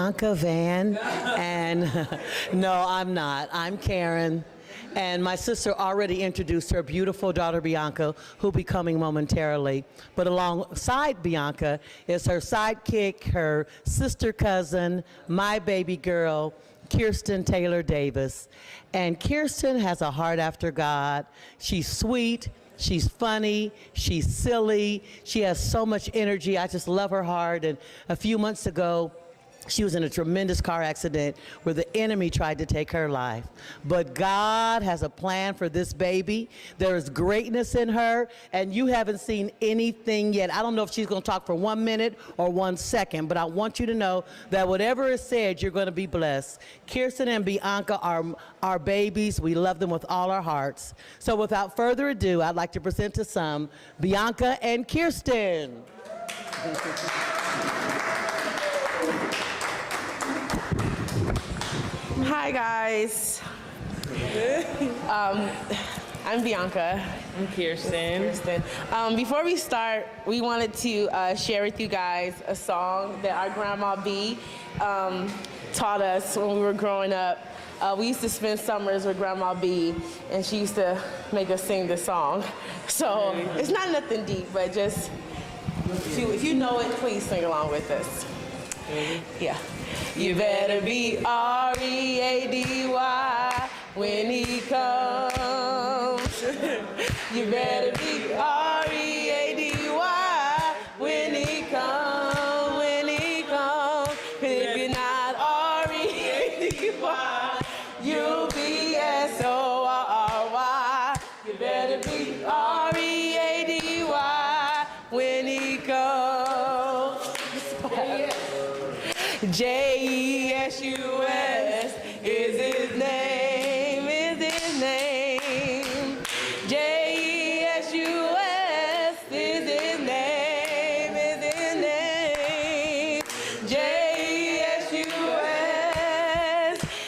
Bianca Van, and no, I'm not. I'm Karen. And my sister already introduced her beautiful daughter, Bianca, who'll be coming momentarily. But alongside Bianca is her sidekick, her sister cousin, my baby girl, Kiersten Taylor Davis. And Kiersten has a heart after God. She's sweet. She's funny, she's silly, she has so much energy. I just love her heart. And a few months ago, she was in a tremendous car accident where the enemy tried to take her life. But God has a plan for this baby. There is greatness in her, and you haven't seen anything yet. I don't know if she's going to talk for 1 minute or 1 second, but I want you to know that whatever is said, you're going to be blessed. Kiersten and Bianca are our babies. We love them with all our hearts. So without further ado, I'd like to present to some Bianca and Kiersten. Hi guys, I'm Bianca. I'm Kiersten. Before we start, we wanted to share with you guys a song that our grandma B taught us when we were growing up. We used to spend summers with Grandma B, and she used to make us sing this song. So it's not nothing deep, but just if you know it, please sing along with us. Yeah. You better be R-E-A-D-Y when he comes. You better be R-E-A-D-Y when he comes, when he comes. If you're not R-E-A-D-Y, you'll be S-O-R-Y. You better be R-E-A-D-Y when he comes. J-E-S-U-S is his name, is his name. J-E-S-U-S is his name, is his name. J-E-S-U-S,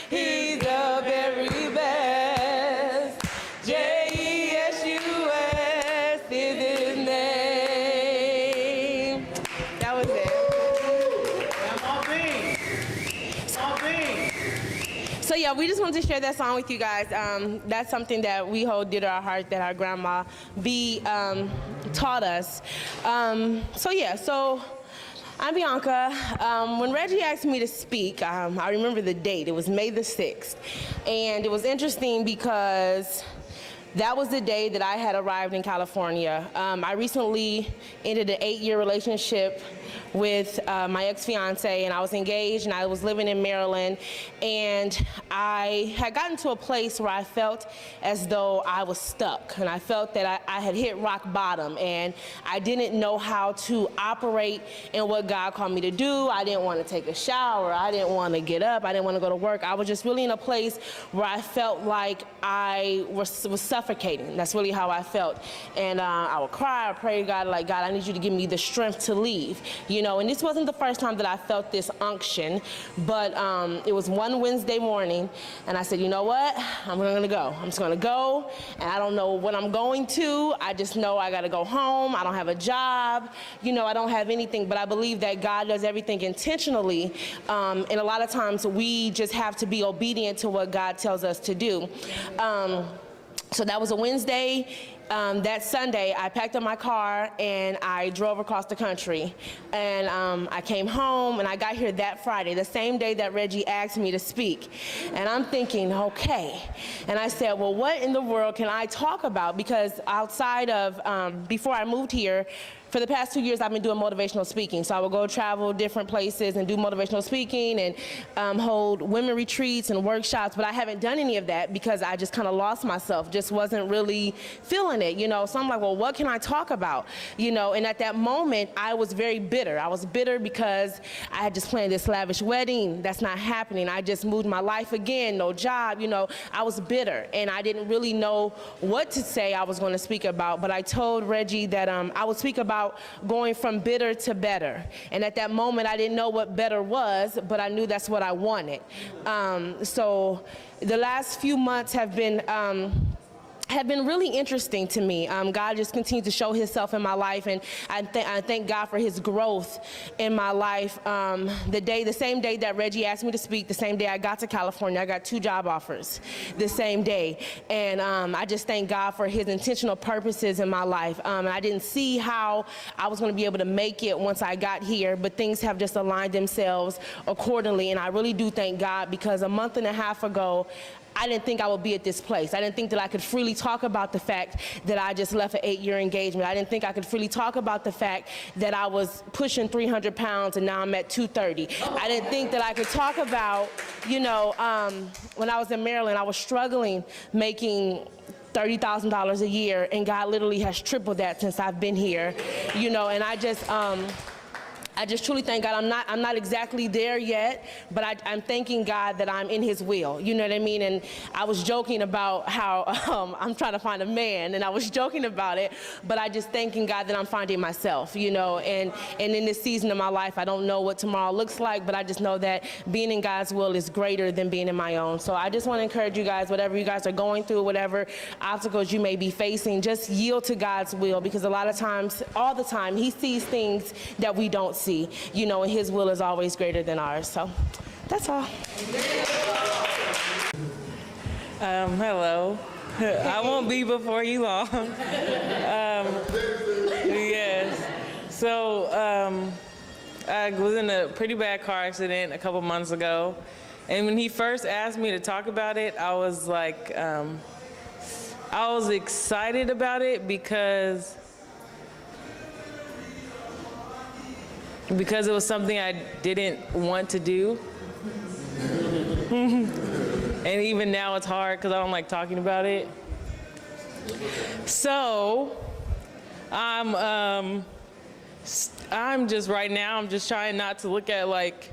he's the very best. J-E-S-U-S is his name. That was it. So yeah, we just wanted to share that song with you guys. That's something that we hold dear to our heart, that our grandma B taught us. So I'm Bianca. When Reggie asked me to speak, I remember the date. It was May the 6th. And it was interesting because that was the day that I had arrived in California. I recently ended an 8-year relationship with my ex-fiance, and I was engaged, and I was living in Maryland, and I had gotten to a place where I felt as though I was stuck, and I felt that I had hit rock bottom, and I didn't know how to operate in what God called me to do. I didn't want to take a shower. I didn't want to get up. I didn't want to go to work. I was just really in a place where I felt like I was suffocating. That's really how I felt. And I would cry, I pray to God, like, God, I need you to give me the strength to leave. You know, and this wasn't the first time that I felt this unction, but it was one Wednesday morning, and I said, you know what, I'm gonna go. I'm just gonna go, and I don't know what I'm going to. I just know I gotta go home. I don't have a job. You know, I don't have anything, but I believe that God does everything intentionally, and a lot of times we just have to be obedient to what God tells us to do. So that was a Wednesday. That Sunday, I packed up my car and I drove across the country. And I came home and I got here that Friday, the same day that Reggie asked me to speak. And I'm thinking, okay. And I said, well, what in the world can I talk about? Because outside of, before I moved here, for the past 2 years, I've been doing motivational speaking. So I would go travel different places and do motivational speaking and hold women retreats and workshops, but I haven't done any of that because I just kind of lost myself, just wasn't really feeling it, you know. So I'm like, well, what can I talk about? You know, and at that moment, I was very bitter. I was bitter because I had just planned this lavish wedding. That's not happening. I just moved my life again, no job, you know. I was bitter, and I didn't really know what to say I was going to speak about, but I told Reggie that I would speak about going from bitter to better. And at that moment, I didn't know what better was, but I knew that's what I wanted. So the last few months have been have been really interesting to me. God just continues to show himself in my life, and I thank God for his growth in my life. The same day that Reggie asked me to speak, the same day I got to California, I got 2 job offers the same day. And I just thank God for his intentional purposes in my life. I didn't see how I was going to be able to make it once I got here, but things have just aligned themselves accordingly. And I really do thank God, because a month and a half ago, I didn't think I would be at this place. I didn't think that I could freely talk about the fact that I just left an 8-year engagement. I didn't think I could freely talk about the fact that I was pushing 300 pounds and now I'm at 230. I didn't think that I could talk about, when I was in Maryland, I was struggling making $30,000 a year, and God literally has tripled that since I've been here, and I just truly thank God. I'm not exactly there yet, but I'm thanking God that I'm in his will. You know what I mean? And I was joking about how I'm trying to find a man, and I was joking about it, but I just thanking God that I'm finding myself, and in this season of my life, I don't know what tomorrow looks like, but I just know that being in God's will is greater than being in my own. So I just want to encourage you guys, whatever you guys are going through, whatever obstacles you may be facing, just yield to God's will, because a lot of times, all the time, he sees things that we don't see. And his will is always greater than ours. So that's all. Hello. I won't be before you long. Yes. So I was in a pretty bad car accident a couple months ago. And when he first asked me to talk about it, I was like, I was excited about it because it was something I didn't want to do. And even now it's hard because I don't like talking about it. So I'm just right now, I'm just trying not to look at like,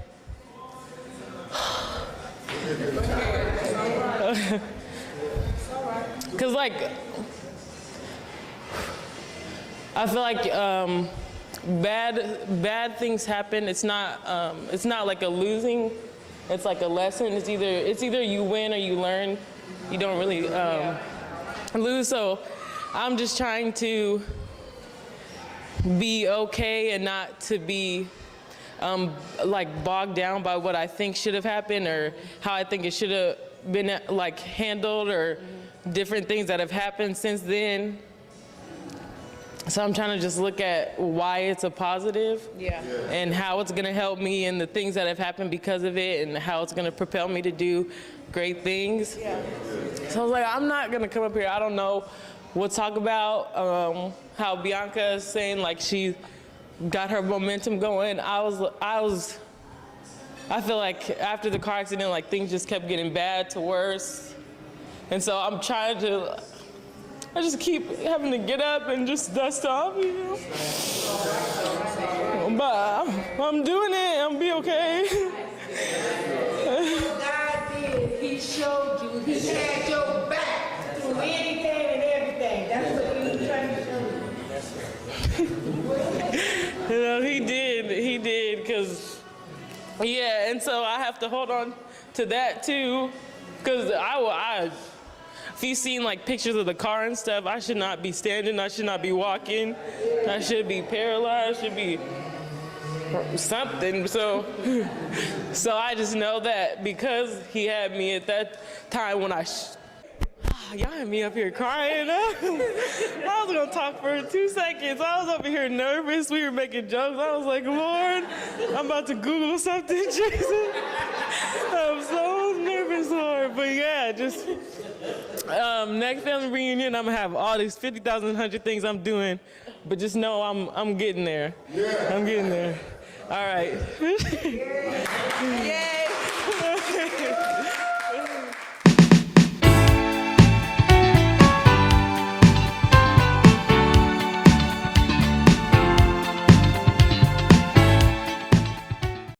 because like, I feel like bad things happen. It's not like a losing. It's like a lesson. It's either you win or you learn. You don't really lose. So I'm just trying to be okay and not to be like bogged down by what I think should have happened or how I think it should have been like handled or different things that have happened since then. So I'm trying to just look at why it's a positive and how it's going to help me and the things that have happened because of it and how it's going to propel me to do great things. Yeah. So I was like, I'm not going to come up here. I don't know what to talk about. How Bianca is saying like she got her momentum going. I feel like after the car accident, like things just kept getting bad to worse. And so I'm trying to, I just keep having to get up and just dust off, But I'm doing it, I'll be okay. God did, he showed you, he had your back through anything and everything. That's what he was trying to show you. He did, because, and so I have to hold on to that too, because if you've seen like pictures of the car and stuff, I should not be standing, I should not be walking, I should be paralyzed, I should be something. So I just know that because he had me at that time when y'all had me up here crying. I was gonna talk for 2 seconds. I was up here nervous, we were making jokes. I was like, Lord, I'm about to Google something, Jesus. I'm so nervous, Lord. But yeah, just next family reunion, I'm gonna have all these 50,000, 100 things I'm doing, but just know I'm getting there. Yeah. I'm getting there. All right.